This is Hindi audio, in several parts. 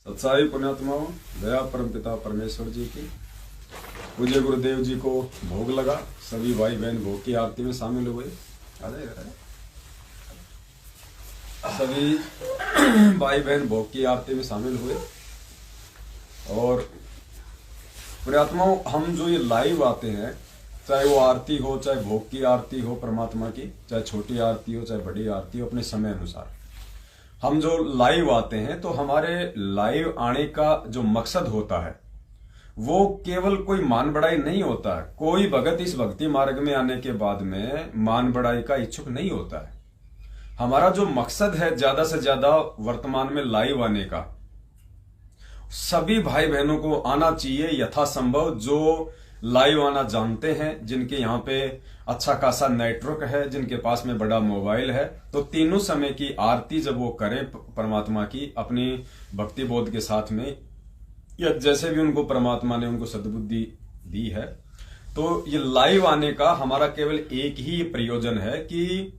सच्चाई पुण्यात्माओं, दया परम पिता परमेश्वर जी की, पूज्य गुरुदेव जी को भोग लगा। सभी भाई बहन भोग की आरती में शामिल हुए। सभी भाई बहन भोग की आरती में शामिल हुए। और पुण्यात्माओं, हम जो ये लाइव आते हैं, चाहे वो आरती हो, चाहे भोग की आरती हो परमात्मा की, चाहे छोटी आरती हो चाहे बड़ी आरती हो, अपने समय अनुसार हम जो लाइव आते हैं, तो हमारे लाइव आने का जो मकसद होता है वो केवल कोई मान बढ़ाई नहीं होता है। कोई भगत इस भक्ति मार्ग में आने के बाद में मान बढ़ाई का इच्छुक नहीं होता है। हमारा जो मकसद है ज्यादा से ज्यादा वर्तमान में लाइव आने का, सभी भाई बहनों को आना चाहिए यथासंभव, जो लाइव आना जानते हैं, जिनके यहाँ पे अच्छा खासा नेटवर्क है, जिनके पास में बड़ा मोबाइल है, तो तीनों समय की आरती जब वो करें परमात्मा की अपनी भक्ति बोध के साथ में, या जैसे भी उनको परमात्मा ने उनको सद्बुद्धि दी है, तो ये लाइव आने का हमारा केवल एक ही प्रयोजन है कि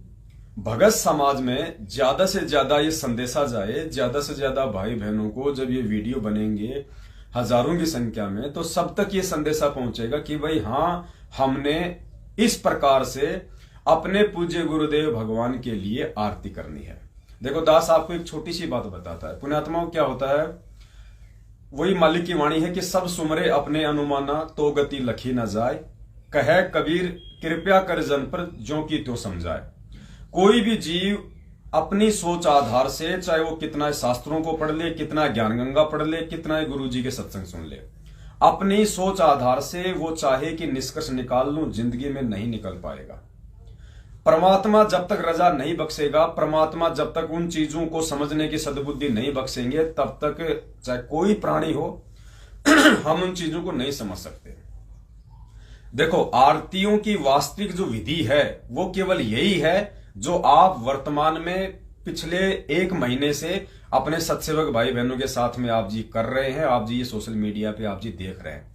भगत समाज में ज्यादा से ज्यादा ये संदेशा जाए, ज्यादा से ज्यादा भाई बहनों को जब ये वीडियो बनेंगे हजारों की संख्या में, तो सब तक ये संदेशा पहुंचेगा कि भाई हाँ, हमने इस प्रकार से अपने पूज्य गुरुदेव भगवान के लिए आरती करनी है। देखो दास आपको एक छोटी सी बात बताता है। पुण्यात्माओं, क्या होता है, वही मालिक की वाणी है कि सब सुमरे अपने अनुमाना तो गति लखी न जाए, कहे कबीर कृपया कर जन पर ज्यों की त्यों समझाए। कोई भी जीव अपनी सोच आधार से, चाहे वो कितना शास्त्रों को पढ़ ले, कितना ज्ञान गंगा पढ़ ले, कितना गुरु जी के सत्संग सुन ले, अपनी सोच आधार से वो चाहे कि निष्कर्ष निकाल लूं, जिंदगी में नहीं निकल पाएगा। परमात्मा जब तक रजा नहीं बख्शेगा, परमात्मा जब तक उन चीजों को समझने की सद्बुद्धि नहीं बख्शेंगे, तब तक चाहे कोई प्राणी हो हम उन चीजों को नहीं समझ सकते। देखो, आरतियों की वास्तविक जो विधि है वो केवल यही है जो आप वर्तमान में पिछले 1 महीने से अपने सत्सेवक भाई बहनों के साथ में आप जी कर रहे हैं। आप जी ये सोशल मीडिया पे आप जी देख रहे हैं।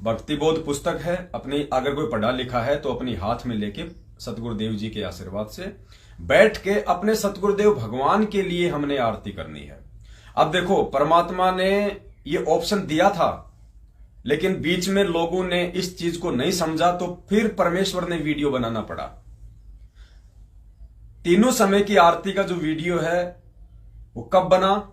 भक्ति बोध पुस्तक है, अपनी अगर कोई पढ़ा लिखा है तो अपनी हाथ में लेके सतगुरुदेव जी के आशीर्वाद से बैठ के अपने सतगुरुदेव भगवान के लिए हमने आरती करनी है। अब देखो, परमात्मा ने ये ऑप्शन दिया था, लेकिन बीच में लोगों ने इस चीज को नहीं समझा, तो फिर परमेश्वर ने वीडियो बनाना पड़ा। तीनों समय की आरती का जो वीडियो है वो कब बना?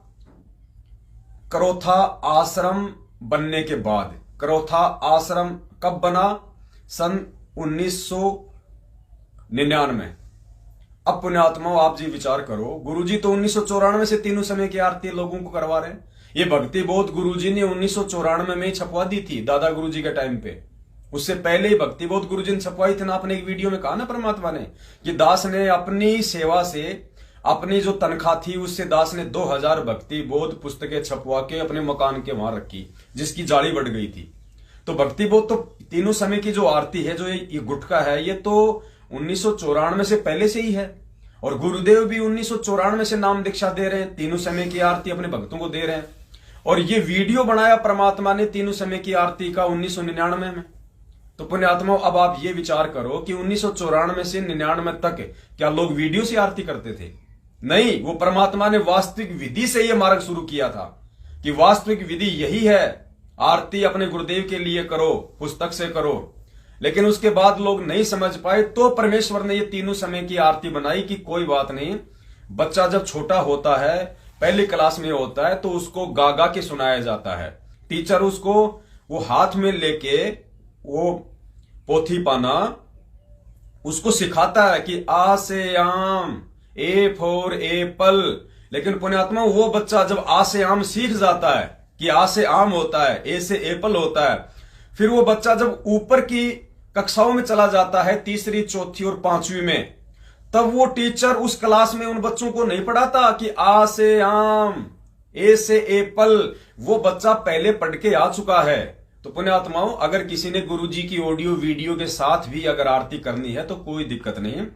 करोथा आश्रम बनने के बाद। करोथा आश्रम कब बना? सन 1999। अब पुण्यात्माओं, आप जी विचार करो, गुरुजी तो 1994 से तीनों समय की आरती लोगों को करवा रहे हैं। ये भक्ति बोध गुरुजी ने 1994 में ही छपवा दी थी, दादा गुरुजी के टाइम पे। उससे पहले ही भक्ति बोध गुरुजी ने छपवाई थी ना। आपने एक वीडियो में कहा ना परमात्मा ने कि दास ने अपनी सेवा से, अपनी जो तनख्वाह थी उससे दास ने 2000 भक्ति बोध पुस्तकें छपवा के अपने मकान के वहां रखी, जिसकी जाली बढ़ गई थी। तो भक्ति बोध तो तीनों समय की जो आरती है, जो ये गुटका है, ये तो 1994 से पहले से ही है। और गुरुदेव भी 1994 से नाम दीक्षा दे रहे हैं, तीनों समय की आरती अपने भक्तों को दे रहे हैं। और ये वीडियो बनाया परमात्मा ने तीनों समय की आरती का 1999 में। तो पुण्यात्माओं, अब आप ये विचार करो कि 1994 से 99 तक क्या लोग वीडियो से आरती करते थे? नहीं, वो परमात्मा ने वास्तविक विधि से ये मार्ग शुरू किया था कि वास्तविक विधि यही है, आरती अपने गुरुदेव के लिए करो, पुस्तक से करो। लेकिन उसके बाद लोग नहीं समझ पाए, तो परमेश्वर ने ये तीनों समय की आरती बनाई कि कोई बात नहीं, बच्चा जब छोटा होता है, पहली क्लास में होता है, तो उसको गा गा के सुनाया जाता है। टीचर उसको वो हाथ में लेके वो पोथी पाना उसको सिखाता है कि आ से आम, ए फॉर एप्पल। लेकिन पुण्यात्मा, वो बच्चा जब आ से आम सीख जाता है कि आ से आम होता है, ए से एप्पल होता है, फिर वो बच्चा जब ऊपर की कक्षाओं में चला जाता है, 3री, 4थी और 5वीं में, तब वो टीचर उस क्लास में उन बच्चों को नहीं पढ़ाता कि आ से आम, ए से एप्पल। वो बच्चा पहले पढ़ के आ चुका है। तो पुण्यात्माओं, अगर किसी ने गुरुजी की ऑडियो वीडियो के साथ भी अगर आरती करनी है तो कोई दिक्कत नहीं।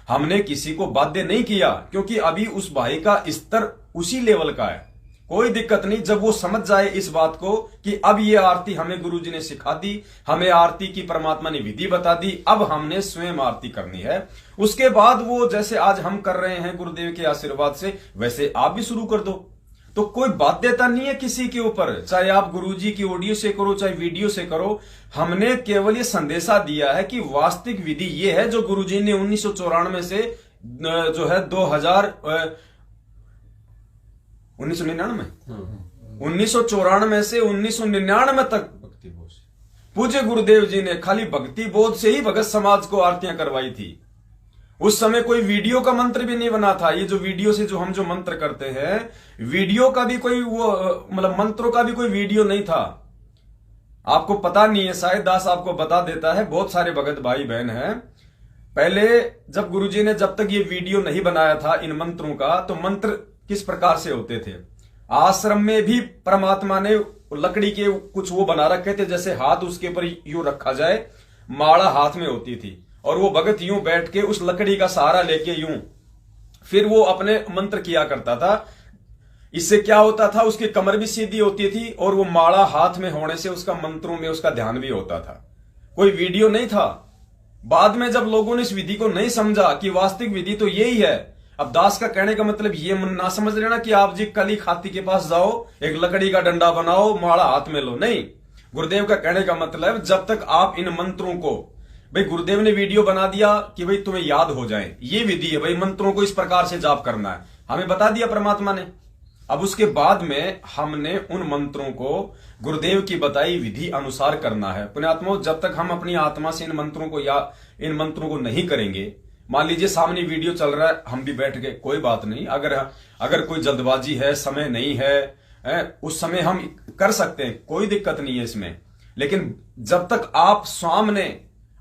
हमने किसी को बाध्य नहीं किया, क्योंकि अभी उस भाई का स्तर उसी लेवल का है। कोई दिक्कत नहीं, जब वो समझ जाए इस बात को कि अब ये आरती हमें गुरुजी ने सिखा दी, हमें आरती की परमात्मा ने विधि बता दी, अब हमने स्वयं आरती करनी है। उसके बाद वो जैसे आज हम कर रहे हैं गुरुदेव के आशीर्वाद से, वैसे आप भी शुरू कर दो। तो कोई बाध्यता नहीं है किसी के ऊपर, चाहे आप गुरुजी की ऑडियो से करो चाहे वीडियो से करो। हमने केवल ये संदेशा दिया है कि वास्तविक विधि ये है जो गुरुजी ने 1994 से जो है 1994 से 1999 तक पूज्य गुरुदेव जी ने खाली भक्ति बोध से ही भगत समाज को आरतियां करवाई थी। उस समय कोई वीडियो का मंत्र भी नहीं बना था। ये जो वीडियो से हम जो मंत्र करते हैं, वीडियो का भी कोई वो मतलब मंत्रों का भी कोई वीडियो नहीं था। आपको पता नहीं है, शायद दास आपको बता देता है। बहुत सारे भगत भाई बहन हैं, पहले जब गुरुजी ने जब तक ये वीडियो नहीं बनाया था इन मंत्रों का, तो मंत्र किस प्रकार से होते थे। आश्रम में भी परमात्मा ने लकड़ी के कुछ वो बना रखे थे, जैसे हाथ उसके ऊपर यूं रखा जाए, माला हाथ में होती थी और वो भगत यूं बैठ के उस लकड़ी का सहारा लेके यूं फिर वो अपने मंत्र किया करता था। इससे क्या होता था, उसकी कमर भी सीधी होती थी और वो माला हाथ में होने से उसका मंत्रों में उसका ध्यान भी होता था। कोई वीडियो नहीं था। बाद में जब लोगों ने इस विधि को नहीं समझा कि वास्तविक विधि तो यही है। अब दास का कहने का मतलब ये ना समझ लेना कि आप जी कली खाती के पास जाओ, एक लकड़ी का डंडा बनाओ, माला हाथ में लो, नहीं। गुरुदेव का कहने का मतलब जब तक आप इन मंत्रों को, भाई गुरुदेव ने वीडियो बना दिया कि भाई तुम्हें याद हो जाए, ये विधि है भाई, मंत्रों को इस प्रकार से जाप करना है, हमें बता दिया परमात्मा ने। अब उसके बाद में हमने उन मंत्रों को गुरुदेव की बताई विधि अनुसार करना है। पुण्यात्मा, जब तक हम अपनी आत्मा से इन मंत्रों को या इन मंत्रों को नहीं करेंगे, मान लीजिए सामने वीडियो चल रहा है, हम भी बैठ गए, कोई बात नहीं। अगर कोई जल्दबाजी है, समय नहीं है, उस समय हम कर सकते हैं, कोई दिक्कत नहीं है इसमें। लेकिन जब तक आप सामने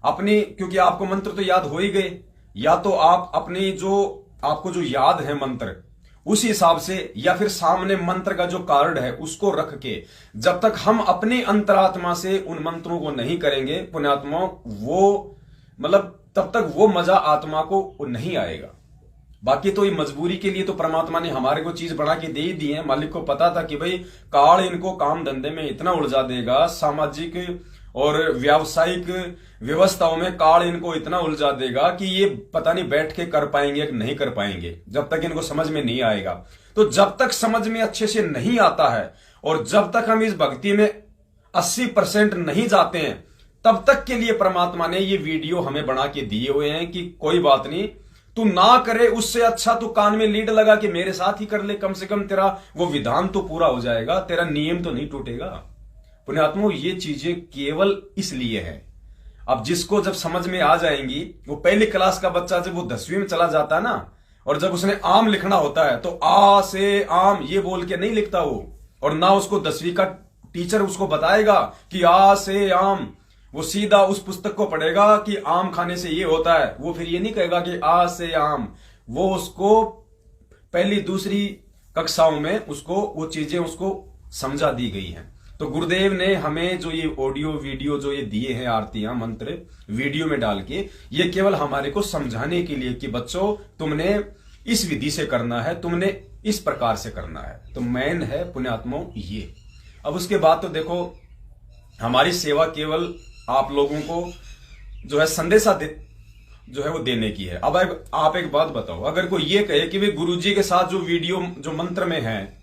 अपनी, क्योंकि आपको मंत्र तो याद हो ही गए, या तो आप अपनी जो आपको जो याद है मंत्र उस हिसाब से, या फिर सामने मंत्र का जो कार्ड है उसको रख के, जब तक हम अपनी अंतरात्मा से उन मंत्रों को नहीं करेंगे पुण्यात्मा, वो मतलब तब तक वो मजा आत्मा को नहीं आएगा। बाकी तो ये मजबूरी के लिए तो परमात्मा ने हमारे को चीज बना के दे ही दी है। मालिक को पता था कि भाई काल इनको काम धंधे में इतना उलझा देगा, सामाजिक और व्यावसायिक व्यवस्थाओं में काल इनको इतना उलझा देगा कि ये पता नहीं बैठ के कर पाएंगे कि नहीं कर पाएंगे, जब तक इनको समझ में नहीं आएगा। तो जब तक समझ में अच्छे से नहीं आता है और जब तक हम इस भक्ति में 80% नहीं जाते हैं, तब तक के लिए परमात्मा ने ये वीडियो हमें बना के दिए हुए हैं कि कोई बात नहीं, तू ना करे उससे अच्छा तू कान में लीड लगा के मेरे साथ ही कर ले, कम से कम तेरा वो विधान तो पूरा हो जाएगा, तेरा नियम तो नहीं टूटेगा। पुण्यात्मा, ये चीजें केवल इसलिए है। अब जिसको जब समझ में आ जाएंगी, वो पहली क्लास का बच्चा जब वो 10वीं में चला जाता है ना, और जब उसने आम लिखना होता है तो आ से आम ये बोल के नहीं लिखता वो, और ना उसको 10वीं का टीचर उसको बताएगा कि आ से आम, वो सीधा उस पुस्तक को पढ़ेगा कि आम खाने से ये होता है। वो फिर ये नहीं कहेगा कि आ से आम, वो उसको पहली दूसरी कक्षाओं में उसको वो चीजें उसको समझा दी गई हैं। तो गुरुदेव ने हमें जो ये ऑडियो वीडियो जो ये दिए हैं, आरतियां मंत्र वीडियो में डाल के, ये केवल हमारे को समझाने के लिए कि बच्चों तुमने इस विधि से करना है, तुमने इस प्रकार से करना है। तो मेन है पुण्यात्मा ये। अब उसके बाद तो देखो, हमारी सेवा केवल आप लोगों को जो है संदेशा जो है वो देने की है। अब आप एक बात बताओ, अगर कोई ये कहे कि भाई गुरुजी के साथ जो वीडियो जो मंत्र में है,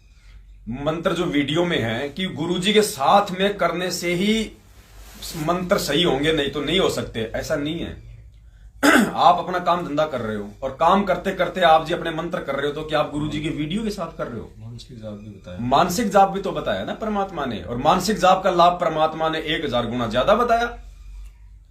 मंत्र जो वीडियो में है कि गुरुजी के साथ में करने से ही मंत्र सही होंगे, नहीं तो नहीं हो सकते, ऐसा नहीं है। आप अपना काम धंधा कर रहे हो और काम करते करते आप जी अपने मंत्र कर रहे हो, तो क्या आप गुरुजी के वीडियो के साथ कर रहे हो? मानसिक जाप भी बताया, मानसिक जाप भी तो बताया ना परमात्मा ने, और मानसिक जाप का लाभ परमात्मा ने 1000 गुना ज्यादा बताया।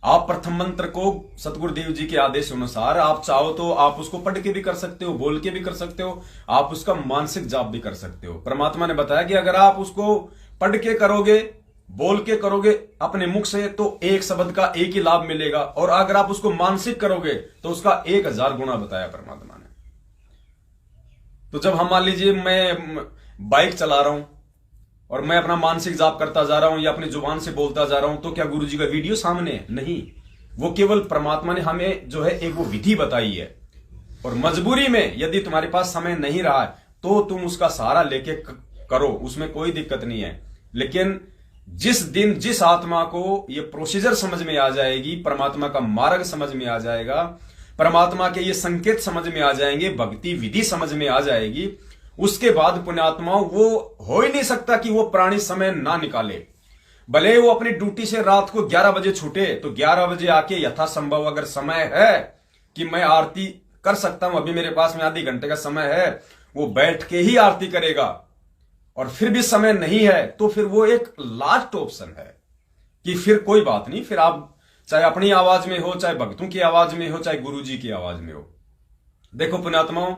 आप प्रथम मंत्र को सतगुरुदेव जी के आदेश अनुसार आप चाहो तो आप उसको पढ़ के भी कर सकते हो, बोल के भी कर सकते हो, आप उसका मानसिक जाप भी कर सकते हो। परमात्मा ने बताया कि अगर आप उसको पढ़ के करोगे, बोल के करोगे अपने मुख से, तो एक शब्द का एक ही लाभ मिलेगा, और अगर आप उसको मानसिक करोगे तो उसका 1000 गुना बताया परमात्मा ने। तो जब हम मान लीजिए मैं बाइक चला रहा हूं और मैं अपना मानसिक जाप करता जा रहा हूं या अपनी जुबान से बोलता जा रहा हूं, तो क्या गुरुजी का वीडियो सामने है? नहीं, वो केवल परमात्मा ने हमें जो है एक वो विधि बताई है। और मजबूरी में यदि तुम्हारे पास समय नहीं रहा है तो तुम उसका सहारा लेके करो, उसमें कोई दिक्कत नहीं है। लेकिन जिस दिन जिस आत्मा को ये प्रोसीजर समझ में आ जाएगी, परमात्मा का मार्ग समझ में आ जाएगा, परमात्मा के ये संकेत समझ में आ जाएंगे, भक्ति विधि समझ में आ जाएगी, उसके बाद पुण्यात्माओं वो हो ही नहीं सकता कि वो प्राणी समय ना निकाले। भले वो अपनी ड्यूटी से रात को 11 बजे छूटे तो 11 बजे आके यथासंभव अगर समय है कि मैं आरती कर सकता हूं, अभी मेरे पास में आधे घंटे का समय है, वो बैठ के ही आरती करेगा। और फिर भी समय नहीं है तो फिर वो एक लास्ट ऑप्शन है कि फिर कोई बात नहीं, फिर आप चाहे अपनी आवाज में हो, चाहे भक्तों की आवाज में हो, चाहे गुरु जी की आवाज में हो। देखो पुण्यात्माओं,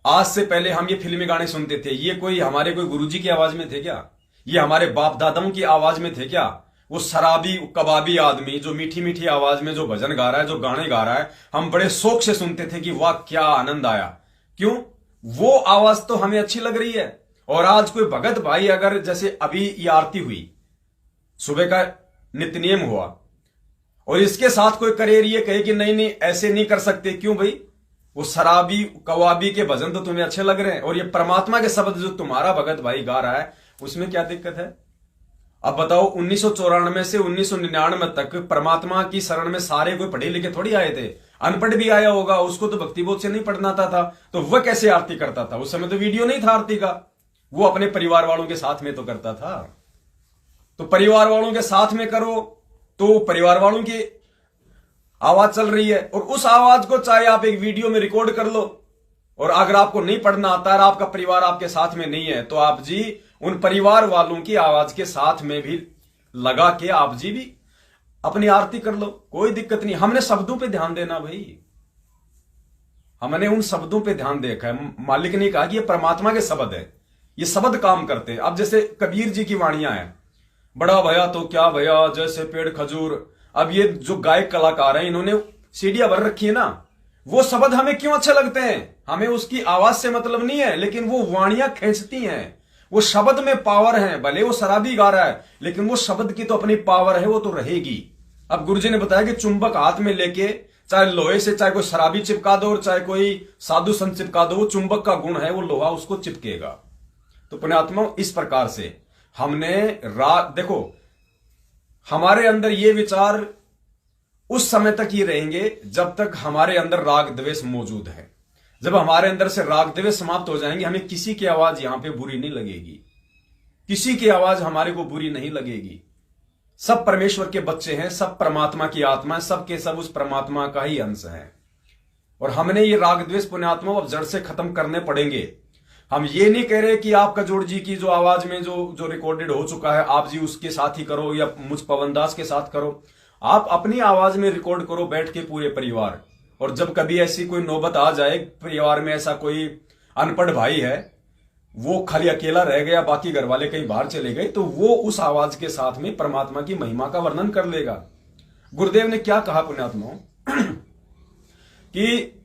आज से पहले हम ये फिल्मी गाने सुनते थे, ये कोई हमारे कोई गुरु जी की आवाज में थे क्या? ये हमारे बाप दादाओं की आवाज में थे क्या? वो शराबी कबाबी आदमी जो मीठी मीठी आवाज में जो भजन गा रहा है, जो गाने गा रहा है, हम बड़े शौक से सुनते थे कि वाह क्या आनंद आया। क्यों? वो आवाज तो हमें अच्छी लग रही है। और आज कोई भगत भाई अगर जैसे अभी ये आरती हुई, सुबह का नित्य नियम हुआ, और इसके साथ कोई करेर ये कहे कि नहीं नहीं ऐसे नहीं कर सकते, क्यों भाई? वो शराबी कवाबी के भजन तो तुम्हें अच्छे लग रहे हैं और ये परमात्मा के शब्द जो तुम्हारा भगत भाई गा रहा है उसमें क्या दिक्कत है? अब बताओ, 1994 से 1999 तक परमात्मा की शरण में सारे कोई पढ़े लिखे थोड़ी आए थे, अनपढ़ भी आया होगा, उसको तो भक्ति बोध से नहीं पढ़ना था, तो वह कैसे आरती करता था? उस समय तो वीडियो नहीं था आरती का, वो अपने परिवार वालों के साथ में तो करता था। तो परिवार वालों के साथ में करो तो परिवार वालों की आवाज चल रही है, और उस आवाज को चाहे आप एक वीडियो में रिकॉर्ड कर लो, और अगर आपको नहीं पढ़ना आता है, आपका परिवार आपके साथ में नहीं है, तो आप जी उन परिवार वालों की आवाज के साथ में भी लगा के आप जी भी अपनी आरती कर लो, कोई दिक्कत नहीं। हमने शब्दों पे ध्यान देना भाई, हमने उन शब्दों पे ध्यान देखा है। मालिक ने कहा कि ये परमात्मा के शब्द है, ये शब्द काम करते हैं। अब जैसे कबीर जी की वाणियां हैं, बड़ा भया तो क्या भया जैसे पेड़ खजूर। अब ये जो गायक कलाकार हैं, इन्होंने सीढ़ियां भर रखी है ना, वो शब्द हमें क्यों अच्छे लगते हैं? हमें उसकी आवाज से मतलब नहीं है, लेकिन वो वाणियां खींचती हैं, वो शब्द में पावर है। भले वो शराबी गा रहा है, लेकिन वो शब्द की तो अपनी पावर है, वो तो रहेगी। अब गुरुजी ने बताया कि चुंबक हाथ में लेके, चाहे लोहे से चाहे कोई शराबी चिपका दो और चाहे कोई साधु संत चिपका दो, वो चुंबक का गुण है, वो लोहा उसको चिपकेगा। तो पुण्यात्मा, इस प्रकार से हमने देखो, हमारे अंदर ये विचार उस समय तक ही रहेंगे जब तक हमारे अंदर राग द्वेष मौजूद है। जब हमारे अंदर से राग द्वेष समाप्त हो जाएंगे, हमें किसी की आवाज यहां पे बुरी नहीं लगेगी, किसी की आवाज हमारे को बुरी नहीं लगेगी। सब परमेश्वर के बच्चे हैं, सब परमात्मा की आत्मा है, सब के सब उस परमात्मा का ही अंश है। और हमने ये राग द्वेष पुण्यात्मा अब जड़ से खत्म करने पड़ेंगे। हम ये नहीं कह रहे कि आप कजोड़ जी की जो आवाज में जो रिकॉर्डेड हो चुका है, आप जी उसके साथ ही करो या मुझ पवन दास के साथ करो। आप अपनी आवाज में रिकॉर्ड करो बैठ के पूरे परिवार। और जब कभी ऐसी कोई नौबत आ जाए, परिवार में ऐसा कोई अनपढ़ भाई है, वो खाली अकेला रह गया, बाकी घर वाले कहीं बाहर चले गए, तो वो उस आवाज के साथ में परमात्मा की महिमा का वर्णन कर लेगा। गुरुदेव ने क्या कहा पुण्यात्माओं कि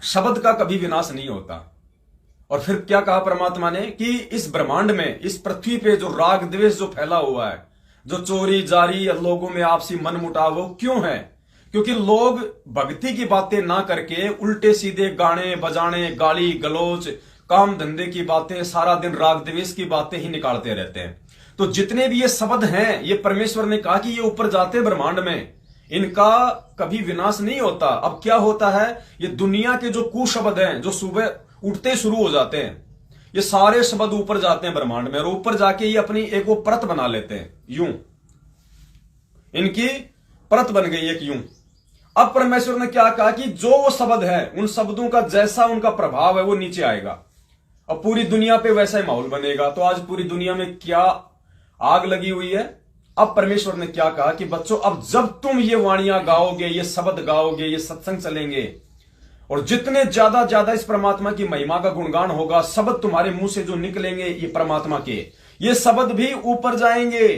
शब्द का कभी विनाश नहीं होता। और फिर क्या कहा परमात्मा ने कि इस ब्रह्मांड में, इस पृथ्वी पे जो राग द्वेष जो फैला हुआ है, जो चोरी जारी, लोगों में आपसी मन मुटाव, वो क्यों है? क्योंकि लोग भक्ति की बातें ना करके उल्टे सीधे गाने बजाने, गाली गलोच, काम धंधे की बातें, सारा दिन राग द्वेष की बातें ही निकालते रहते हैं। तो जितने भी ये शब्द हैं, ये परमेश्वर ने कहा कि ये ऊपर जाते हैं ब्रह्मांड में, इनका कभी विनाश नहीं होता। अब क्या होता है, ये दुनिया के जो कुशब्द हैं, जो सुबह उठते शुरू हो जाते हैं, ये सारे शब्द ऊपर जाते हैं ब्रह्मांड में, और ऊपर जाके ये अपनी एक वो परत बना लेते हैं, यूं इनकी परत बन गई एक यूं। अब परमेश्वर ने क्या कहा कि जो वो शब्द है, उन शब्दों का जैसा उनका प्रभाव है वो नीचे आएगा, अब पूरी दुनिया पे वैसा ही माहौल बनेगा। तो आज पूरी दुनिया में क्या आग लगी हुई है। अब परमेश्वर ने क्या कहा कि बच्चों, अब जब तुम ये वाणियां गाओगे, ये शब्द गाओगे, ये सत्संग चलेंगे, और जितने ज्यादा इस परमात्मा की महिमा का गुणगान होगा, शब्द तुम्हारे मुंह से जो निकलेंगे ये परमात्मा के, ये शब्द भी ऊपर जाएंगे।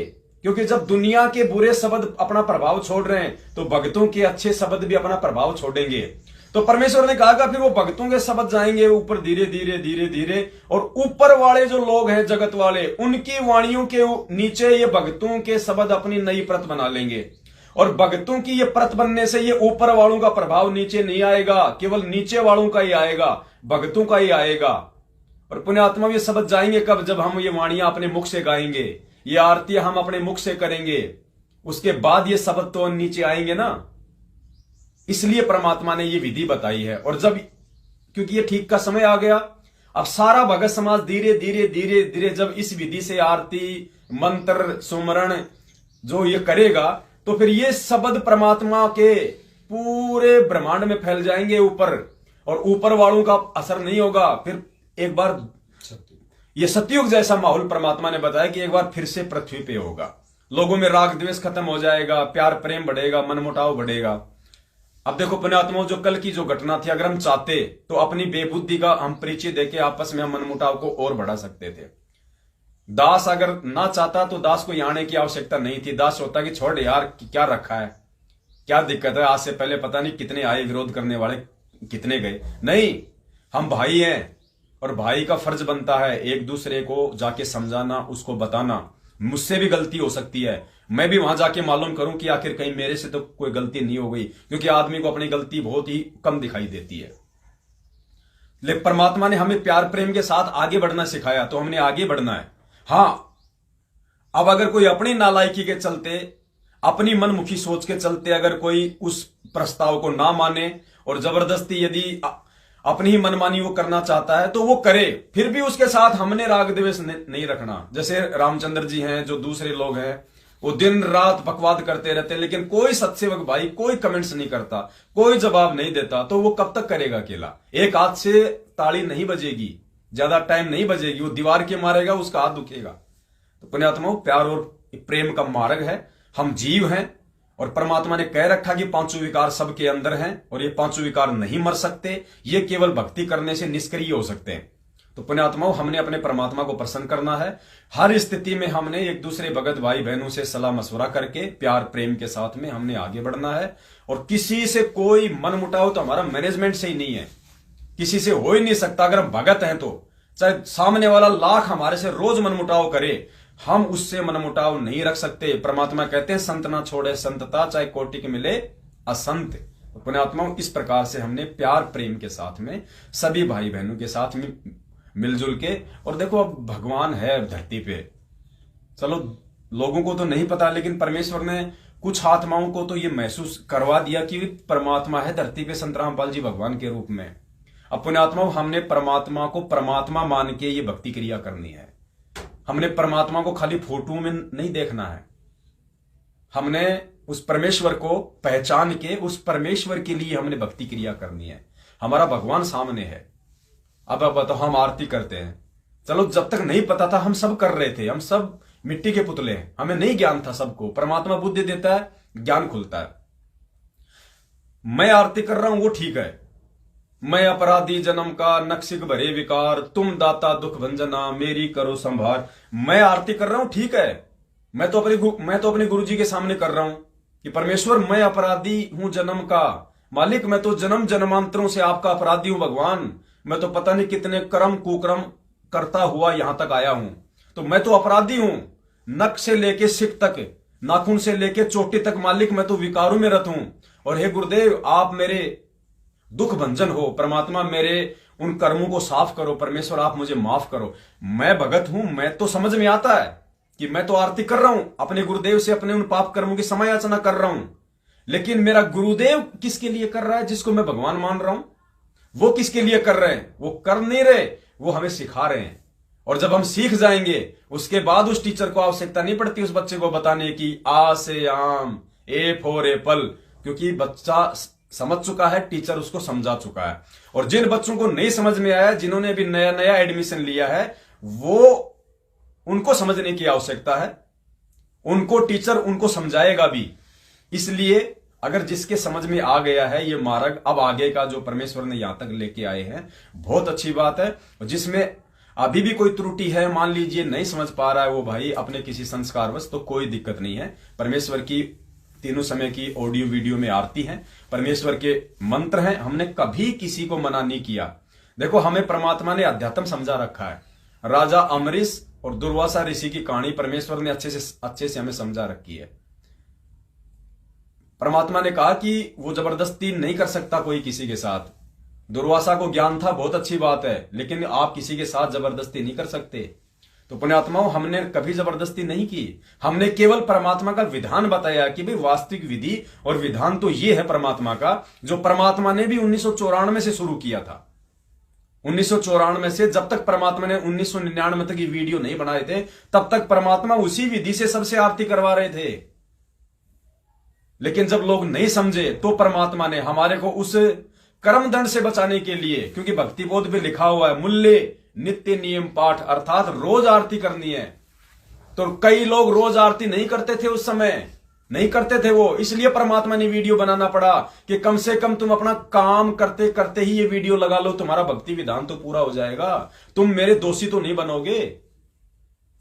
क्योंकि जब दुनिया के बुरे शब्द अपना प्रभाव छोड़ रहे हैं, तो भक्तों के अच्छे शब्द भी अपना प्रभाव छोड़ेंगे। तो परमेश्वर ने कहा फिर वो भक्तों के शब्द जाएंगे ऊपर धीरे धीरे धीरे धीरे, और ऊपर वाले जो लोग हैं जगत वाले, उनकी वाणियों के नीचे ये भक्तों के शब्द अपनी नई परत बना लेंगे। और भक्तों की ये परत बनने से ये ऊपर वालों का प्रभाव नीचे नहीं आएगा, केवल नीचे वालों का ही आएगा, भक्तों का ही आएगा। और पुण्यात्मा ये शब्द जाएंगे कब? जब हम ये वाणियां अपने मुख से गाएंगे, ये आरती हम अपने मुख से करेंगे, उसके बाद ये शब्द तो नीचे आएंगे ना। इसलिए परमात्मा ने ये विधि बताई है। और जब, क्योंकि ये ठीक का समय आ गया, अब सारा भगत समाज धीरे धीरे धीरे धीरे जब इस विधि से आरती मंत्र सुमरण जो ये करेगा तो फिर ये शब्द परमात्मा के पूरे ब्रह्मांड में फैल जाएंगे ऊपर, और ऊपर वालों का असर नहीं होगा। फिर एक बार ये सतयुग जैसा माहौल परमात्मा ने बताया कि एक बार फिर से पृथ्वी पे होगा। लोगों में राग द्वेष खत्म हो जाएगा, प्यार प्रेम बढ़ेगा, मनमुटाव बढ़ेगा। अब देखो पुण्यात्माओं, जो कल की जो घटना थी, अगर हम चाहते तो अपनी बेबुद्धि का हम परिचय देके आपस में हम मनमुटाव को और बढ़ा सकते थे। दास अगर ना चाहता तो दास को यहाँ आने की आवश्यकता नहीं थी। दास होता कि छोड़ यार, क्या रखा है, क्या दिक्कत है, आज से पहले पता नहीं कितने आए, विरोध करने वाले कितने गए। नहीं, हम भाई हैं और भाई का फर्ज बनता है एक दूसरे को जाके समझाना, उसको बताना। मुझसे भी गलती हो सकती है, मैं भी वहां जाके मालूम करूं कि आखिर कहीं मेरे से तो कोई गलती नहीं हो गई, क्योंकि आदमी को अपनी गलती बहुत ही कम दिखाई देती है। लेकिन परमात्मा ने हमें प्यार प्रेम के साथ आगे बढ़ना सिखाया, तो हमने आगे बढ़ना है। हां, अब अगर कोई अपनी नालायकी के चलते, अपनी मनमुखी सोच के चलते अगर कोई उस प्रस्ताव को ना माने और जबरदस्ती यदि अपनी ही मनमानी वो करना चाहता है तो वो करे, फिर भी उसके साथ हमने राग द्वेष नहीं रखना। जैसे रामचंद्र जी हैं, जो दूसरे लोग हैं, वो दिन रात बकवाद करते रहते हैं, लेकिन कोई सत्सेवक भाई कोई कमेंट्स नहीं करता, कोई जवाब नहीं देता, तो वो कब तक करेगा अकेला? एक हाथ से ताली नहीं बजेगी, ज्यादा टाइम नहीं बजेगी, वो दीवार के मारेगा, उसका हाथ दुखेगा। तो पुण्यात्माओं, प्यार और प्रेम का मार्ग है, हम जीव हैं और परमात्मा ने कह रखा कि पांचों विकार सबके अंदर हैं और ये पांचों विकार नहीं मर सकते, ये केवल भक्ति करने से निष्क्रिय हो सकते हैं। तो पुण्यात्माओं, हमने अपने परमात्मा को प्रसन्न करना है। हर स्थिति में हमने एक दूसरे भगत भाई बहनों से सलाह मशवरा करके प्यार प्रेम के साथ में हमने आगे बढ़ना है। और किसी से कोई मनमुटाव तो हमारा मैनेजमेंट से ही नहीं है, किसी से हो ही नहीं सकता। अगर हम भगत हैं तो चाहे सामने वाला लाख हमारे से रोज मनमुटाव करे, हम उससे मनमुटाव नहीं रख सकते। परमात्मा कहते हैं संत ना छोड़े संतता, चाहे कोटि के मिले असंत। तो पुण्यात्माओं, इस प्रकार से हमने प्यार प्रेम के साथ में सभी भाई बहनों के साथ में मिलजुल के, और देखो अब भगवान है धरती पे, चलो लोगों को तो नहीं पता, लेकिन परमेश्वर ने कुछ आत्माओं को तो ये महसूस करवा दिया कि परमात्मा है धरती पे, संत रामपाल जी भगवान के रूप में। अब पुण्यात्माओं, हमने परमात्मा को परमात्मा मान के ये भक्ति क्रिया करनी है। हमने परमात्मा को खाली फोटो में नहीं देखना है, हमने उस परमेश्वर को पहचान के उस परमेश्वर के लिए हमने भक्ति क्रिया करनी है। हमारा भगवान सामने है। अब बताओ, हम आरती करते हैं, चलो जब तक नहीं पता था हम सब कर रहे थे, हम सब मिट्टी के पुतले हैं, हमें नहीं ज्ञान था सबको। परमात्मा बुद्धि देता है, ज्ञान खुलता है। मैं आरती कर रहा हूं वो ठीक है, मैं अपराधी जन्म का नक्शिक भरे विकार, तुम दाता दुख भंजना मेरी करो संभार। मैं आरती कर रहा हूं ठीक है, मैं तो अपने गुरु जी के सामने कर रहा हूं कि परमेश्वर मैं अपराधी हूं जन्म का, मालिक मैं तो जन्म जन्मांतरों से आपका अपराधी हूं भगवान, मैं तो पता नहीं कितने कर्म कुकर्म करता हुआ यहां तक आया हूं, तो मैं तो अपराधी हूं। नख से लेके सिक तक, नाखून से लेके चोटी तक मालिक मैं तो विकारों में रत हूं। और हे गुरुदेव, आप मेरे दुख भंजन हो, परमात्मा मेरे उन कर्मों को साफ करो, परमेश्वर आप मुझे माफ करो। मैं भगत हूं, मैं तो समझ में आता है कि मैं तो आरती कर रहा हूं, अपने गुरुदेव से अपने उन पाप कर्मों की समायाचना कर रहा हूं, लेकिन मेरा गुरुदेव किसके लिए कर रहा है, जिसको मैं भगवान मान रहा हूं, वो किसके लिए कर रहे हैं? वो कर नहीं रहे, वो हमें सिखा रहे हैं। और जब हम सीख जाएंगे उसके बाद उस टीचर को आवश्यकता नहीं पड़ती उस बच्चे को बताने की आ से आम, ए फॉर एप्पल, क्योंकि बच्चा समझ चुका है, टीचर उसको समझा चुका है। और जिन बच्चों को नहीं समझ में आया, जिन्होंने अभी नया नया एडमिशन लिया है, वो उनको समझने की आवश्यकता है, उनको टीचर उनको समझाएगा भी। इसलिए अगर जिसके समझ में आ गया है ये मार्ग, अब आगे का जो परमेश्वर ने यहां तक लेके आए हैं, बहुत अच्छी बात है। जिसमें अभी भी कोई त्रुटि है, मान लीजिए नहीं समझ पा रहा है वो भाई अपने किसी संस्कारवश, तो कोई दिक्कत नहीं है। परमेश्वर की तीनों समय की ऑडियो वीडियो में आरती है, परमेश्वर के मंत्र हैं, हमने कभी किसी को मना नहीं किया। देखो, हमें परमात्मा ने अध्यात्म समझा रखा है। राजा अमरीश और दुर्वासा ऋषि की कहानी परमेश्वर ने अच्छे से हमें समझा रखी है। परमात्मा ने कहा कि वो जबरदस्ती नहीं कर सकता कोई किसी के साथ। दुर्वासा को ज्ञान था, बहुत अच्छी बात है, लेकिन आप किसी के साथ जबरदस्ती नहीं कर सकते। तो पुण्यात्माओं, हमने कभी जबरदस्ती नहीं की, हमने केवल परमात्मा का विधान बताया कि भाई वास्तविक विधि और विधान तो ये है परमात्मा का, जो परमात्मा ने भी 1994 से शुरू किया था। 1994 से जब तक परमात्मा ने 1999 तक ये वीडियो नहीं बनाए थे, तब तक परमात्मा उसी विधि से सबसे आरती करवा रहे थे। लेकिन जब लोग नहीं समझे तो परमात्मा ने हमारे को उस कर्मदंड से बचाने के लिए, क्योंकि भक्ति बोध में लिखा हुआ है मूल्य नित्य नियम पाठ, अर्थात रोज आरती करनी है। तो कई लोग रोज आरती नहीं करते थे, उस समय नहीं करते थे वो, इसलिए परमात्मा ने वीडियो बनाना पड़ा कि कम से कम तुम अपना काम करते करते ही ये वीडियो लगा लो, तुम्हारा भक्ति विधान तो पूरा हो जाएगा, तुम मेरे दोषी तो नहीं बनोगे।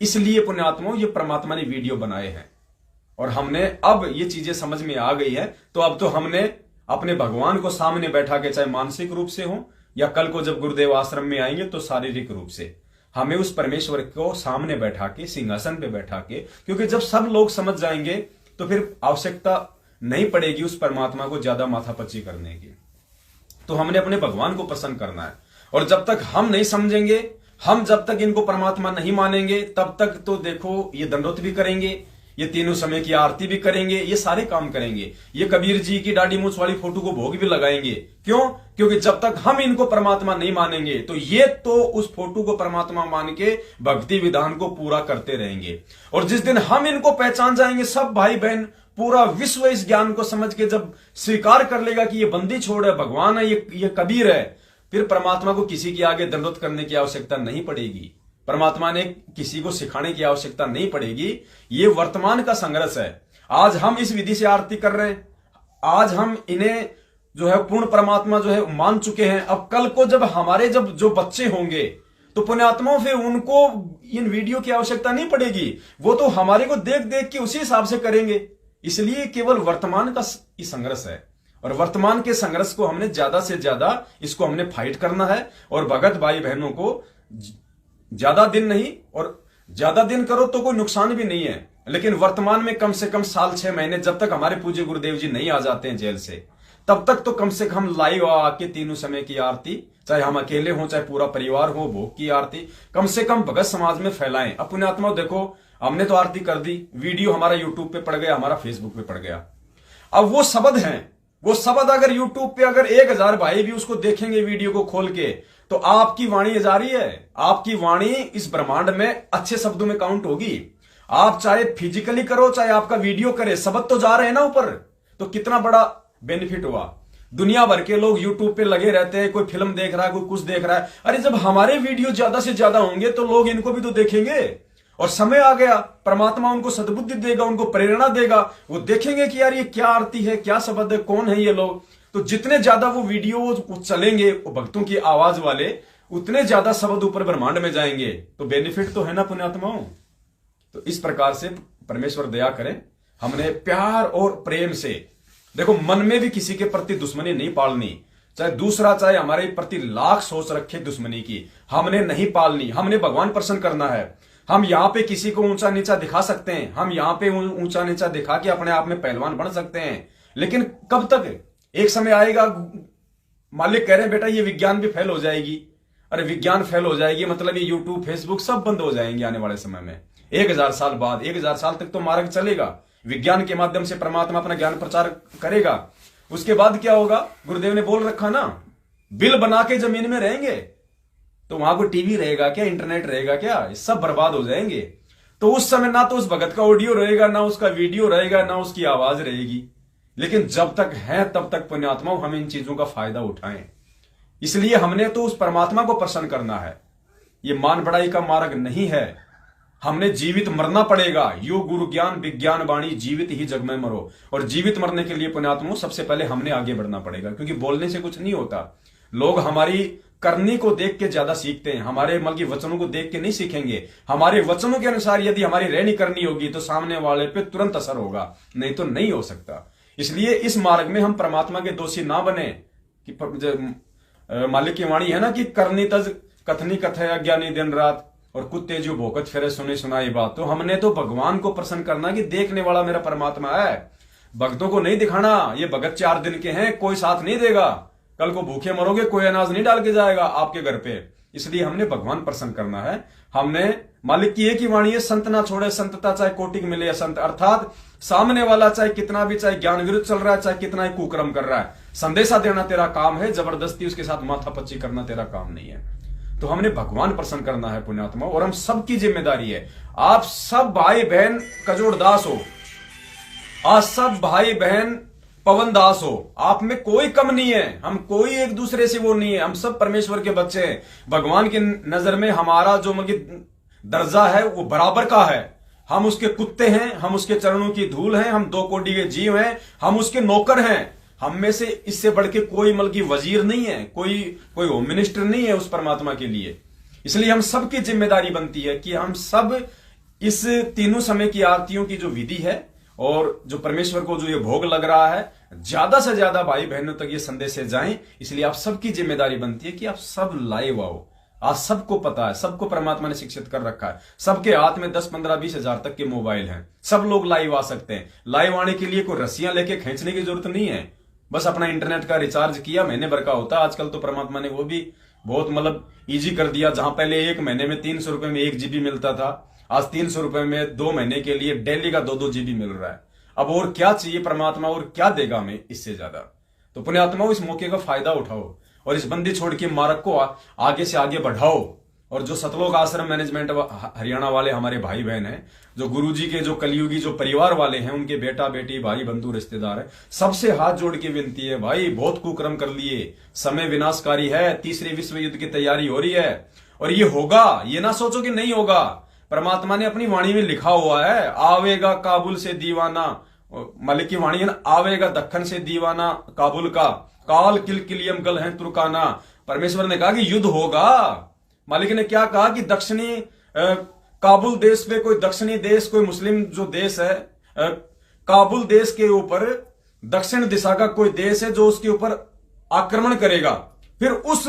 इसलिए पुण्यात्माओं ये परमात्मा ने वीडियो बनाए हैं। और हमने अब ये चीजें समझ में आ गई है, तो अब तो हमने अपने भगवान को सामने बैठा के, चाहे मानसिक रूप से हो या कल को जब गुरुदेव आश्रम में आएंगे तो शारीरिक रूप से, हमें उस परमेश्वर को सामने बैठा के, सिंहासन पे बैठा के, क्योंकि जब सब लोग समझ जाएंगे तो फिर आवश्यकता नहीं पड़ेगी उस परमात्मा को ज्यादा माथापच्ची करने की। तो हमने अपने भगवान को प्रसन्न करना है। और जब तक हम नहीं समझेंगे, हम जब तक इनको परमात्मा नहीं मानेंगे, तब तक तो देखो ये दंडोत भी करेंगे, ये तीनों समय की आरती भी करेंगे, ये सारे काम करेंगे, ये कबीर जी की दाढ़ी मूछ वाली फोटो को भोग भी लगाएंगे। क्यों? क्योंकि जब तक हम इनको परमात्मा नहीं मानेंगे तो ये तो उस फोटो को परमात्मा मान के भक्ति विधान को पूरा करते रहेंगे। और जिस दिन हम इनको पहचान जाएंगे, सब भाई बहन पूरा विश्व इस ज्ञान को समझ के जब स्वीकार कर लेगा कि ये बंदी छोड़ है, भगवान है, ये कबीर है, फिर परमात्मा को किसी के आगे दंडोत करने की आवश्यकता नहीं पड़ेगी, परमात्मा ने किसी को सिखाने की आवश्यकता नहीं पड़ेगी। ये वर्तमान का संघर्ष है। आज हम इस विधि से आरती कर रहे हैं, आज हम इन्हें जो है पूर्ण परमात्मा जो है मान चुके हैं। अब कल को जब हमारे जब जो बच्चे होंगे तो पुण्यात्माओं फिर उनको इन वीडियो की आवश्यकता नहीं पड़ेगी, वो तो हमारे को देख देख के उसी हिसाब से करेंगे। इसलिए केवल वर्तमान का संघर्ष है, और वर्तमान के संघर्ष को हमने ज्यादा से ज्यादा इसको हमने फाइट करना है। और भगत भाई बहनों को ज्यादा दिन नहीं, और ज्यादा दिन करो तो कोई नुकसान भी नहीं है, लेकिन वर्तमान में कम से कम साल 6 महीने, जब तक हमारे पूज्य गुरुदेव जी नहीं आ जाते हैं जेल से, तब तक तो कम से कम लाइव आके तीनों समय की आरती, चाहे हम अकेले हो चाहे पूरा परिवार हो, भोग की आरती कम से कम भगत समाज में फैलाएं। अब पुण्यात्मा देखो, हमने तो आरती कर दी, वीडियो हमारा यूट्यूब पे पड़ गया, हमारा फेसबुक पे पड़ गया। अब वो शब्द हैं, वो शब्द अगर यूट्यूब पे अगर 1000 भाई भी उसको देखेंगे वीडियो को खोल के, तो आपकी वाणी जा रही है, आपकी वाणी इस ब्रह्मांड में अच्छे शब्दों में काउंट होगी। आप चाहे फिजिकली करो चाहे आपका वीडियो करे, शब्द तो जा रहे हैं ना ऊपर, तो कितना बड़ा बेनिफिट हुआ। दुनिया भर के लोग यूट्यूब पे लगे रहते हैं, कोई फिल्म देख रहा है, कोई कुछ देख रहा है। अरे जब हमारे वीडियो ज्यादा से ज्यादा होंगे तो लोग इनको भी तो देखेंगे, और समय आ गया, परमात्मा उनको सद्बुद्धि देगा, उनको प्रेरणा देगा, वो देखेंगे कि यार ये क्या आरती है, क्या शब्द है, कौन है ये लोग। तो जितने ज्यादा वो वीडियो चलेंगे वो भक्तों की आवाज वाले, उतने ज्यादा शब्द ऊपर ब्रह्मांड में जाएंगे। तो बेनिफिट तो है ना पुण्यात्माओं। तो इस प्रकार से परमेश्वर दया करें, हमने प्यार और प्रेम से, देखो मन में भी किसी के प्रति दुश्मनी नहीं पालनी, चाहे दूसरा चाहे हमारे प्रति लाख सोच रखे दुश्मनी की, हमने नहीं पालनी। हमने भगवान प्रसन्न करना है। हम यहां पे किसी को ऊंचा नीचा दिखा सकते हैं, हम यहां पे ऊंचा नीचा दिखा के अपने आप में पहलवान बन सकते हैं, लेकिन कब तक? एक समय आएगा, मालिक कह रहे हैं बेटा ये विज्ञान भी फेल हो जाएगी। अरे विज्ञान फेल हो जाएगी मतलब ये यूट्यूब फेसबुक सब बंद हो जाएंगे आने वाले समय में। 1000 साल बाद, 1000 साल तक तो मार्ग चलेगा, विज्ञान के माध्यम से परमात्मा अपना ज्ञान प्रचार करेगा। उसके बाद क्या होगा? गुरुदेव ने बोल रखा ना, बिल बना के जमीन में रहेंगे, तो वहां कोई टीवी रहेगा क्या, इंटरनेट रहेगा क्या? सब बर्बाद हो जाएंगे। तो उस समय ना तो उस भगत का ऑडियो रहेगा, ना उसका वीडियो रहेगा, ना उसकी आवाज रहेगी। लेकिन जब तक है तब तक पुण्यात्माओं हम इन चीजों का फायदा उठाएं। इसलिए हमने तो उस परमात्मा को प्रसन्न करना है, ये मान बढ़ाई का मार्ग नहीं है। हमने जीवित मरना पड़ेगा। यो गुरु ज्ञान विज्ञान वाणी, जीवित ही जग में मरो। और जीवित मरने के लिए पुण्यात्माओं सबसे पहले हमने आगे बढ़ना पड़ेगा, क्योंकि बोलने से कुछ नहीं होता। लोग हमारी करनी को देख के ज्यादा सीखते हैं, हमारे मल की वचनों को देख के नहीं सीखेंगे। हमारे वचनों के अनुसार यदि हमारी रहनी करनी होगी तो सामने वाले पे तुरंत असर होगा, नहीं तो नहीं हो सकता। इसलिए इस मार्ग में हम परमात्मा के दोषी ना बने। कि मालिक की वाणी है ना कि करनी तज कथनी कथे अज्ञानी दिन रात, और कुत्ते जो भोकत फिरे सुने सुनाई बात। तो हमने तो भगवान को प्रसन्न करना कि देखने वाला मेरा परमात्मा है, भक्तों को नहीं दिखाना। ये भगत 4 दिन के हैं, कोई साथ नहीं देगा, कल को भूखे मरोगे, कोई अनाज नहीं डाल के जाएगा आपके घर पे। इसलिए हमने भगवान प्रसन्न करना है। हमने मालिक की एक ही वाणी है, संत ना छोड़े संतता, चाहे कोटि मिले संत। अर्थात सामने वाला चाहे कितना भी, चाहे ज्ञान विरुद्ध चल रहा है, चाहे कितना ही कुकर्म कर रहा है, संदेशा देना तेरा काम है, जबरदस्ती उसके साथ माथापच्ची करना तेरा काम नहीं है। तो हमने भगवान प्रसन्न करना है पुण्यात्मा, और हम सबकी जिम्मेदारी है। आप सब भाई बहन कजोड़ दास हो, आज सब भाई बहन पवन दास हो, आप में कोई कम नहीं है, हम कोई एक दूसरे से वो नहीं है, हम सब परमेश्वर के बच्चे हैं। भगवान की नजर में हमारा जो मतलब दर्जा है वो बराबर का है। हम उसके कुत्ते हैं, हम उसके चरणों की धूल हैं, हम 2 कोटि के जीव हैं, हम उसके नौकर हैं। हम में से इससे बढ़ के कोई मतलब वजीर नहीं है, कोई होम मिनिस्टर नहीं है उस परमात्मा के लिए। इसलिए हम सबकी जिम्मेदारी बनती है कि हम सब इस तीनों समय की आरतियों की जो विधि है और जो परमेश्वर को जो ये भोग लग रहा है, ज्यादा से ज्यादा भाई बहनों तक ये संदेश जाएं। इसलिए आप सबकी जिम्मेदारी बनती है कि आप सब लाइव आओ। आज सबको पता है, सबको परमात्मा ने शिक्षित कर रखा है, सबके हाथ में 10, 15, 20 हजार तक के मोबाइल हैं, सब लोग लाइव आ सकते हैं। लाइव आने के लिए कोई रस्सियां लेके खींचने की जरूरत नहीं है, बस अपना इंटरनेट का रिचार्ज किया, महीने भर का होता है। आजकल तो परमात्मा ने वो भी बहुत मतलब इजी कर दिया। जहां पहले 1 महीने में 300 रुपए में 1 GB मिलता था, आज 300 रुपए में 2 महीने के लिए डेली का 2-2 GB मिल रहा है। अब और क्या चाहिए परमात्मा, और क्या देगा हमें इससे ज्यादा। तो पुण्यात्माओं, इस मौके का फायदा उठाओ और इस बंदी छोड़ के मार्ग को आगे से आगे बढ़ाओ। और जो सतलोक आश्रम मैनेजमेंट हरियाणा वाले हमारे भाई बहन हैं, जो गुरुजी के जो कलयुगी जो परिवार वाले हैं, उनके बेटा बेटी भाई बंधु रिश्तेदार हैं, सबसे हाथ जोड़ के विनती है, भाई बहुत कुकर्म कर लिए, समय विनाशकारी है, तीसरे विश्व युद्ध की तैयारी हो रही है और ये होगा, ये ना सोचो कि नहीं होगा। परमात्मा ने अपनी वाणी में लिखा हुआ है, आवेगा काबुल से दीवाना, मलिक की वाणी है ना, आवेगा दक्खन से दीवाना काबुल का, काल किलकिलियम गल है तुर्काना। परमेश्वर ने कहा कि युद्ध होगा। मालिक ने क्या कहा कि दक्षिणी काबुल देश पे, कोई दक्षिणी देश, कोई मुस्लिम जो देश है, काबुल देश के ऊपर दक्षिण दिशा का कोई देश है जो उसके ऊपर आक्रमण करेगा, फिर उस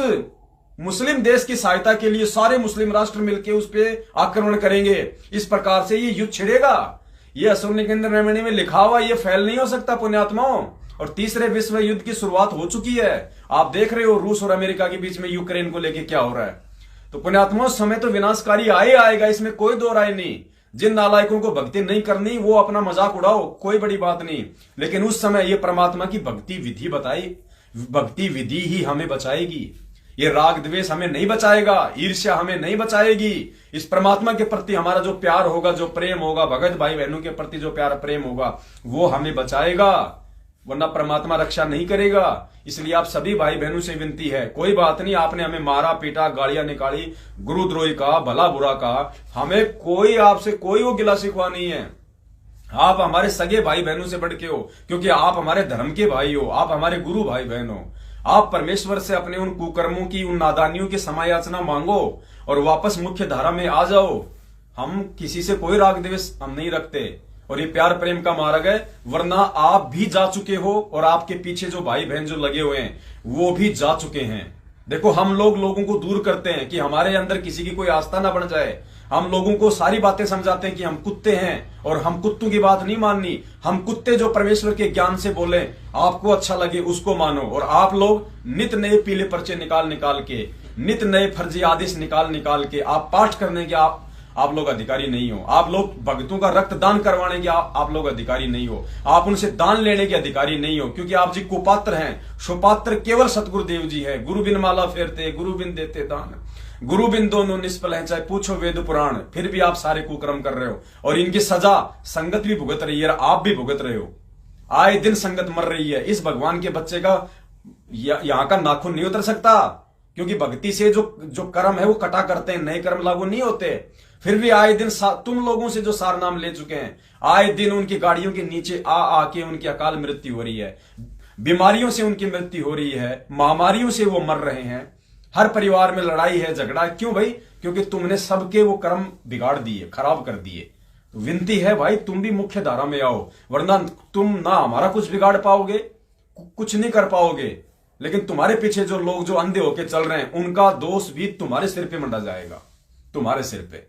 मुस्लिम देश की सहायता के लिए सारे मुस्लिम राष्ट्र मिलकर उस पर आक्रमण करेंगे। इस प्रकार से ये युद्ध छिड़ेगा। ये असुरनिकेतन रामायण में लिखा हुआ, ये फैल नहीं हो सकता पुण्यात्माओं। और तीसरे विश्व युद्ध की शुरुआत हो चुकी है। आप देख रहे हो रूस और अमेरिका के बीच में यूक्रेन को लेकर क्या हो रहा है। तो पुण्यात्माओं, समय तो विनाशकारी आएगा, इसमें कोई दो राय नहीं। जिन नालायकों को भक्ति नहीं करनी वो अपना मजाक उड़ाओ, कोई बड़ी बात नहीं। लेकिन उस समय ये परमात्मा की भक्ति विधि बताई, भक्ति विधि ही हमें बचाएगी। ये राग द्वेष हमें नहीं बचाएगा, ईर्ष्या हमें नहीं बचाएगी। इस परमात्मा के प्रति हमारा जो प्यार होगा, जो प्रेम होगा, भगत भाई बहनों के प्रति जो प्यार प्रेम होगा, वो हमें बचाएगा, वरना परमात्मा रक्षा नहीं करेगा। इसलिए आप सभी भाई बहनों से विनती है, कोई बात नहीं, आपने हमें मारा पीटा, गालियां निकाली, गुरुद्रोही का, भला बुरा का, हमें कोई आपसे कोई वो गिला शिकवा नहीं है। आप हमारे सगे भाई बहनों से बढ़ के हो, क्योंकि आप हमारे धर्म के भाई हो, आप हमारे गुरु भाई बहन हो। आप परमेश्वर से अपने उन कुकर्मों की, उन नादानियों की क्षमायाचना मांगो और वापस मुख्य धारा में आ जाओ। हम किसी से कोई राग द्वेष हम नहीं रखते और ये प्यार प्रेम का मार्ग है, वरना आप भी जा चुके हो और आपके पीछे जो भाई बहन जो लगे हुए हैं वो भी जा चुके हैं। देखो, हम लोगों को दूर करते हैं कि हमारे अंदर किसी की कोई आस्था ना बन जाए। हम लोगों को सारी बातें समझाते हैं कि हम कुत्ते हैं और हम कुत्तों की बात नहीं माननी। हम कुत्ते जो परमेश्वर के ज्ञान से बोले, आपको अच्छा लगे उसको मानो। और आप लोग नित नए पीले पर्चे निकाल के, नित नए फर्जी आदेश निकाल के आप पाठ करने के आप लोग अधिकारी नहीं हो। आप लोग भक्तों का रक्तदान करवाने के आप लोग अधिकारी नहीं हो। आप उनसे दान लेने के अधिकारी नहीं हो, क्योंकि आप जी कुपात्र हैं। सुपात्र केवल सतगुरुदेव जी है। गुरु बिन माला फेरते, गुरु बिन देते दान, गुरु बिन दोनों निष्फल है, चाहे पूछो वेद पुराण। फिर भी आप सारे कुकर्म कर रहे हो और इनकी सजा संगत भी भुगत रही है, आप भी भुगत रहे हो। आए दिन संगत मर रही है। इस भगवान के बच्चे का यहां का नाखून नहीं उतर सकता, क्योंकि भक्ति से जो कर्म है वो कटा करते हैं, नए कर्म लागू नहीं होते। फिर भी आए दिन तुम लोगों से जो सार नाम ले चुके हैं, आए दिन उनकी गाड़ियों के नीचे आके उनकी अकाल मृत्यु हो रही है, बीमारियों से उनकी मृत्यु हो रही है, महामारियों से वो मर रहे हैं। हर परिवार में लड़ाई है, झगड़ा है। क्यों भाई? क्योंकि तुमने सबके वो कर्म बिगाड़ दिए, खराब कर दिए। तो विनती है भाई, तुम भी मुख्य धारा में आओ, वरना तुम ना हमारा कुछ बिगाड़ पाओगे, कुछ नहीं कर पाओगे। लेकिन तुम्हारे पीछे जो लोग जो अंधे होके चल रहे हैं, उनका दोष भी तुम्हारे सिर पे मंडा जाएगा, तुम्हारे सिर पे।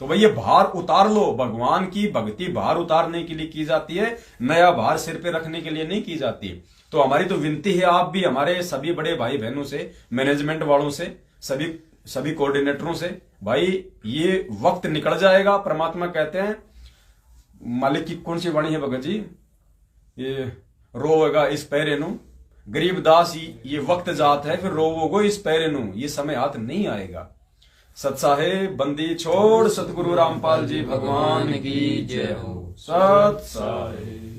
तो भाई ये भार उतार लो। भगवान की भक्ति भार उतारने के लिए की जाती है, नया भार सिर पे रखने के लिए नहीं की जाती। तो हमारी तो विनती है, आप भी हमारे सभी बड़े भाई बहनों से, मैनेजमेंट वालों से, सभी कोऑर्डिनेटरों से, भाई ये वक्त निकल जाएगा। परमात्मा कहते हैं, मालिक की कौन सी वाणी है भगत जी, ये रोवेगा इस पैरेनु, गरीब दास ये वक्त जात है, फिर रोवोगो इस पैरेनु, ये समय हाथ नहीं आएगा। सत्साहेब बंदी छोड़ सतगुरु रामपाल जी भगवान की जय हो। सत साहेब।